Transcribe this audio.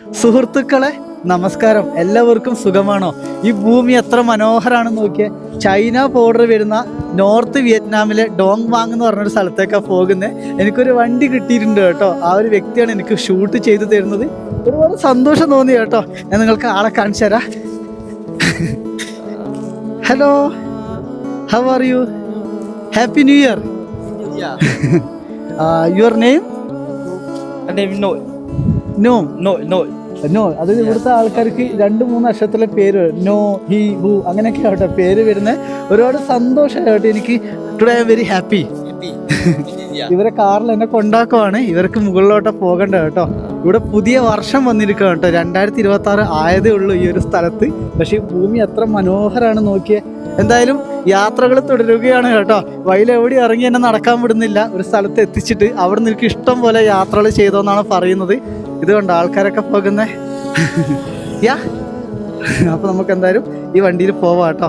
സുഹൃത്തുക്കളെ നമസ്കാരം, എല്ലാവർക്കും സുഖമാണോ? ഈ ഭൂമി എത്ര മനോഹരമാണെന്ന് നോക്കിയേ. ചൈന ബോർഡർ വരുന്ന നോർത്ത് വിയറ്റ്നാമിലെ ഡോങ് വാങ് എന്ന് പറഞ്ഞൊരു സ്ഥലത്തേക്കാണ് പോകുന്നത്. എനിക്കൊരു വണ്ടി കിട്ടിയിട്ടുണ്ട് കേട്ടോ. ആ ഒരു വ്യക്തിയാണ് എനിക്ക് ഷൂട്ട് ചെയ്ത് തരുന്നത്. ഒരുപാട് സന്തോഷം തോന്നി കേട്ടോ. ഞാൻ നിങ്ങൾക്ക് ആളെ കാണിച്ചു തരാം. Hello, how are you? Happy new year. Your name? No, അത് ഇവിടുത്തെ ആൾക്കാർക്ക് 2-3 അക്ഷരത്തിലെ പേര്, നോ, ഹി, ഹു, അങ്ങനെയൊക്കെ ആവട്ടെ പേര് വരുന്നത്. ഒരുപാട് സന്തോഷമായിട്ട് എനിക്ക്. Today I am very happy. ഇവരെ കാറിൽ എന്നെ കൊണ്ടാക്കുവാണ്. ഇവർക്ക് മുകളിലോട്ട് പോകണ്ട കേട്ടോ. ഇവിടെ പുതിയ വർഷം വന്നിരിക്കുക കേട്ടോ. 2026 ആയതേ ഉള്ളൂ ഈ ഒരു സ്ഥലത്ത്. പക്ഷേ ഈ ഭൂമി എത്ര മനോഹരമാണ് നോക്കിയേ. എന്തായാലും യാത്രകൾ തുടരുകയാണ് കേട്ടോ. വയലെവിടെ ഇറങ്ങി എന്നെ നടക്കാൻ വിടുന്നില്ല. ഒരു സ്ഥലത്ത് എത്തിച്ചിട്ട് അവിടെ നിന്ന് എനിക്ക് ഇഷ്ടം പോലെ യാത്രകൾ ചെയ്തോന്നാണ് പറയുന്നത്. ഇതുകൊണ്ട് ആൾക്കാരൊക്കെ പോകുന്നേ. യാ, അപ്പോൾ നമുക്ക് എന്തായാലും ഈ വണ്ടിയിൽ പോവാം കേട്ടോ.